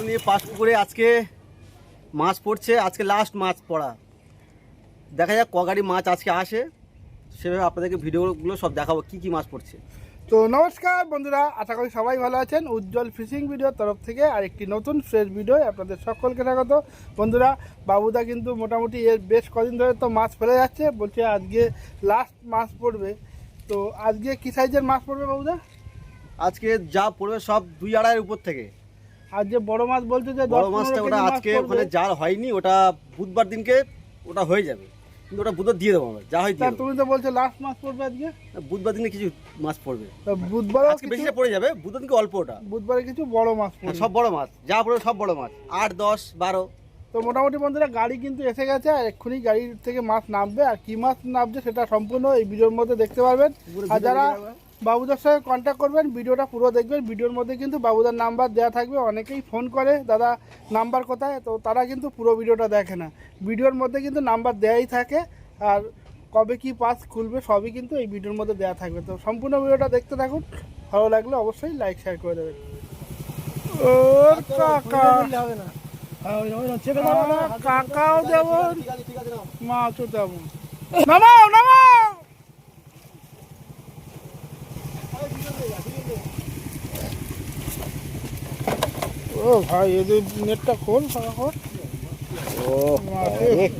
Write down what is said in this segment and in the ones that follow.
নিয়ে পাশ পুকুরে আজকে মাছ পড়ছে, আজকে লাস্ট মাছ পড়া। দেখা যাক ক গাড়ি মাছ আজকে আসে, সেভাবে আপনাদেরকে ভিডিওগুলো সব দেখাবো কি কি মাছ পড়ছে। তো নমস্কার বন্ধুরা, আশা করি সবাই ভালো আছেন। উজ্জ্বল ফিশিং ভিডিওর তরফ থেকে আরেকটি নতুন ফ্রেশ ভিডিও আপনাদের সকলকে স্বাগত। বন্ধুরা, বাবুদা কিন্তু মোটামুটি এর বেশ কদিন ধরে তো মাছ ফেলে যাচ্ছে, বলছে আজকে লাস্ট মাছ পড়বে। তো আজকে কি সাইজের মাছ পড়বে বাবুদা? আজকে যা পড়বে সব 2-2.5 উপর থেকে। আর যে বড় মাছ বলছে যে বড় মাছটা ওটা আজকে ওখানে জাল হয়নি, ওটা বুধবার দিনকে ওটা হয়ে যাবে, কিন্তু ওটা বুধবার দিয়ে দেবো আমরা, যা হয় দিয়ে দেবো। তুমি তো বলছো লাস্ট মাছ পড়বে আজকে। বুধবার দিনে কিছু মাছ পড়বে, বুধবার আজকে বেশিটা পড়ে যাবে, বুধবার দিনকে অল্প। ওটা বুধবারে কিছু বড় মাছ পড়বে, সব বড় মাছ যা পড়বে সব বড় মাছ, 8, 10, 12। তো মোটামুটি বন্ধুরা গাড়ি কিন্তু এসে গেছে, আর এক্ষুনি গাড়ির থেকে মাছ নামবে। আর কি মাছ নামছে সেটা সম্পূর্ণ এই ভিডিওর মধ্যে দেখতে পারবেন। আর যারা বাবুদার সঙ্গে কন্ট্যাক্ট করবেন, ভিডিওটা পুরো দেখবেন। ভিডিওর মধ্যে কিন্তু বাবুদার নাম্বার দেওয়া থাকবে। অনেকেই ফোন করে, দাদা নাম্বার কোথায়, তো তারা কিন্তু পুরো ভিডিওটা দেখে না। ভিডিওর মধ্যে কিন্তু নাম্বার দেওয়াই থাকে, আর কবে কি পাস খুলবে সবই কিন্তু এই ভিডিওর মধ্যে দেওয়া থাকবে। তো সম্পূর্ণ ভিডিওটা দেখতে থাকুন, ভালো লাগলে অবশ্যই লাইক শেয়ার করে দেবেন। ওর কাকা কাকাও যেমন মাছও তেমন। নামাও নামাও। ও ভাই, এদের নেটটা খোল, ফাঁকা কর। ও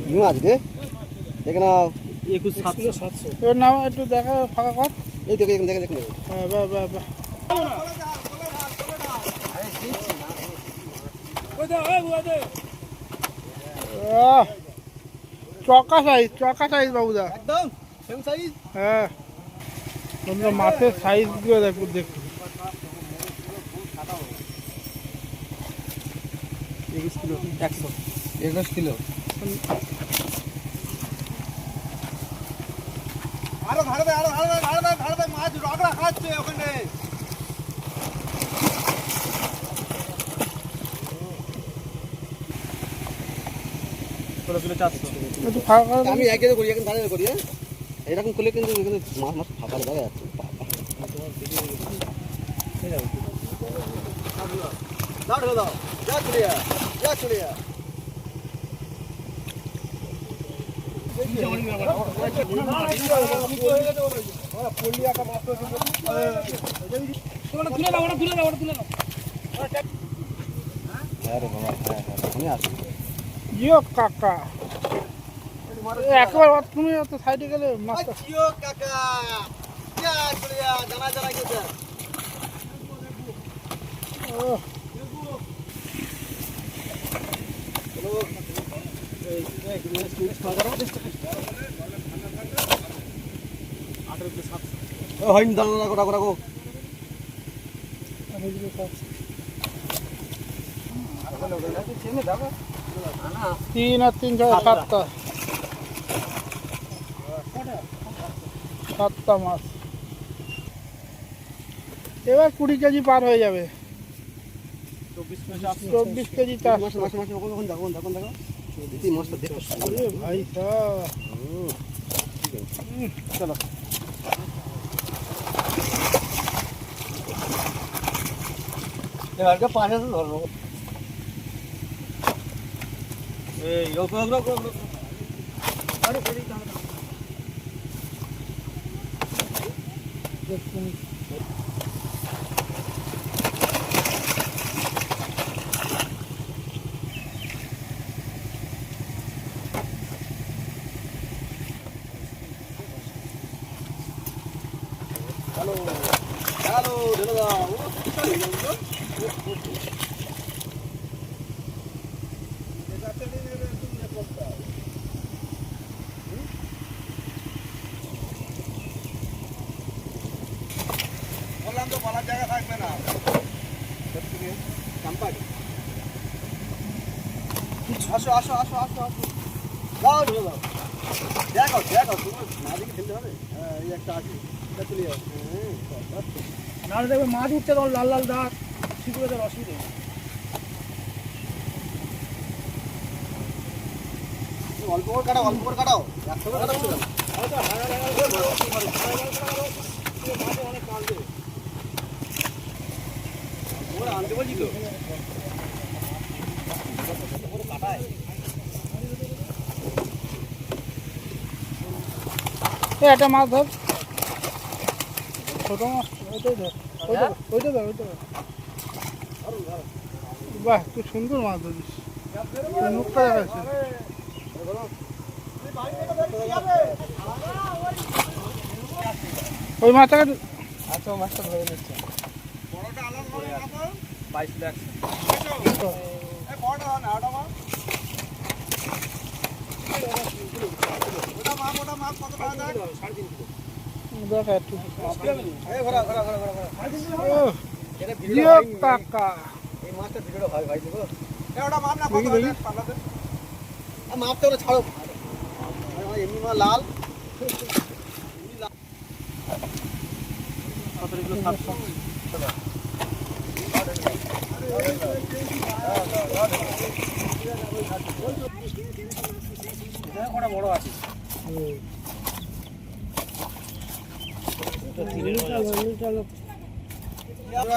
কি মাছ রে, দেখে নাও। 21-700 এর নাম একটু দেখা, ফাঁকা কর। এই দেখে দেখে দেখে হ্যাঁ, বাহ বাহ বাহ। চকা সাইজ বাবুদা, একদম সেম সাইজ। হ্যাঁ, তোমরা মাছের সাইজ গুলো দেখো দেখো। 21 কিলো, 21 কিলো। আরো ঘাড়বে, আরো ঘাড়বে, ঘাড়বে, ঘাড়বে, মাছ রগড়া খাচ্ছে ওখানে। একটু ফাঁকা কর। আমি একে করি, এখন দাঁড়িয়ে করি। হ্যাঁ, এরকম করলে কিন্তু এখানে মাছ মাছ ফাঁকা দেখা যাচ্ছে। দাও ঢেলে দাও, যা চলে যা, যা চলে যা। জিও কাকা, একবার তুমি তো সাইডে গেলে মাছটা। জিও কাকা, যা চলে যা, জানা জানা গেছে। হয়নি, দাঁড়ানো রাখো রাখো রাখো। 3 আর 3 6 7টা, 7টা মাছ। এবার 20 কেজি পার হয়ে যাবে। 24 কেজি চাষ। মাছ মাছ মাছ কখন দেখো দেখো দেখো, এই মাছটা দেখো ভাই সাহেব, চলো। এবারকে পানি তো ধরবো। এই রোক রোক রোক রোক। আরে বেরিয়ে যাও। দেখুন হ্যালো হ্যালো, ঢেলে দাও। বললাম তো বলার জায়গা থাকবে না। আসো আসো আসো আসো আসো, দাও ঢেলে দাও। দেখো দেখো, তুমি না দেখে খেলতে হবে। হ্যাঁ, এই একটা আছে, এটা চলে যাও। না দেখবে মাছ উঠছে, তখন লাল লাল দাগ শিখবে, তার অসুবিধা। অল্প করে কাটাও, অল্প করে কাটাও, একসঙ্গে কাটাচ্ছ কেন? আনতে বলছি তো। একটা মাছ ধর, ছোটো মাছ, ওইটাই ধর, ওইটা ধর। বাহ, তুই সুন্দর মাছ ধরিস, তোর মুখটা দেখাচ্ছে। ওই মাছটাকে আচ্ছা মাছটা ধরে নিচ্ছে 22 লাখ দেখা একটু টাকা এই মাছটা ভিডিওটা ভাই ভাই দেবো মাপতে হলে ছাড়ো এমনি মাছ লাল বড় আছে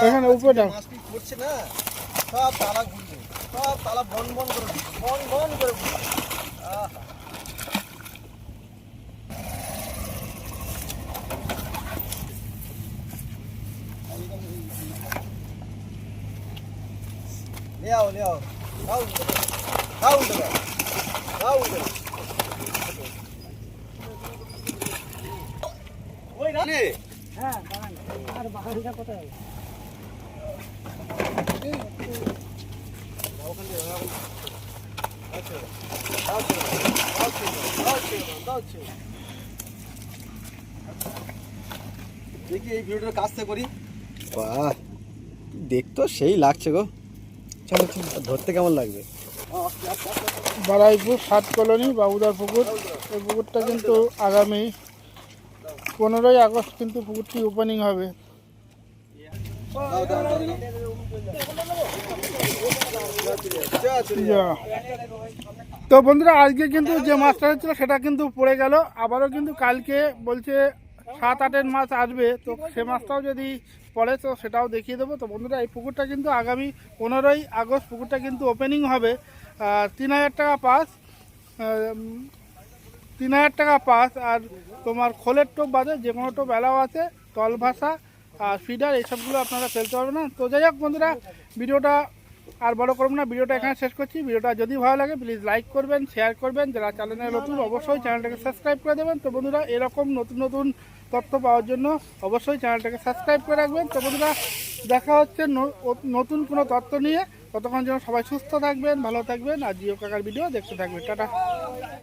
এখানে উপরে মাছ কি করছে না সব তালা ঘুরছে সব তালা বন বন করে বন বন করে ঘুরছে ले आओ आओ आओ ওই না রে হ্যাঁ আর বাহারিটা কোথায় দেখি এই ভিডিওটা কাজটা করি বাহ দেখতো সেই লাগছে গো চলো ধরতে কেমন লাগবে বারাইপুর 7 কলোনি বাবুদার পুকুর। এই পুকুরটা কিন্তু আগামী 15ই আগস্ট কিন্তু পুকুরটি ওপেনিং হবে। তো বন্ধুরা আজকে কিন্তু যে মাছটা হচ্ছিল সেটা কিন্তু পড়ে গেল, আবারও কিন্তু কালকে বলছে 7-8 মাছ আসবে, তো সে মাছটাও যদি পড়ে তো সেটাও দেখিয়ে দেবো। তো বন্ধুরা এই পুকুরটা কিন্তু আগামী 15ই আগস্ট পুকুরটা কিন্তু ওপেনিং হবে। 3000 টাকা পাস, 3000 টাকা পাস, আর তোমার খোলের টোপ বাদে যে কোনো টোপ অ্যালাও আছে, তল ভাষা আর ফিডার এইসবগুলো আপনারা ফেলতে পারবেন না। তো যাই হোক বন্ধুরা, ভিডিওটা আর বড় করব না, ভিডিওটা এখানে শেষ করছি। ভিডিওটা যদি ভালো লাগে প্লিজ লাইক করবেন, শেয়ার করবেন, যারা চ্যানেলে নতুন অবশ্যই চ্যানেলটাকে সাবস্ক্রাইব করে দেবেন। তো বন্ধুরা এরকম নতুন নতুন তথ্য পাওয়ার জন্য অবশ্যই চ্যানেলটাকে সাবস্ক্রাইব করে রাখবেন। তো বন্ধুরা দেখা হচ্ছে নতুন কোনো তথ্য নিয়ে, ততক্ষণ যেন সবাই সুস্থ থাকবেন, ভালো থাকবেন আর জিও কাকার ভিডিও দেখতে থাকবেন। টাটা।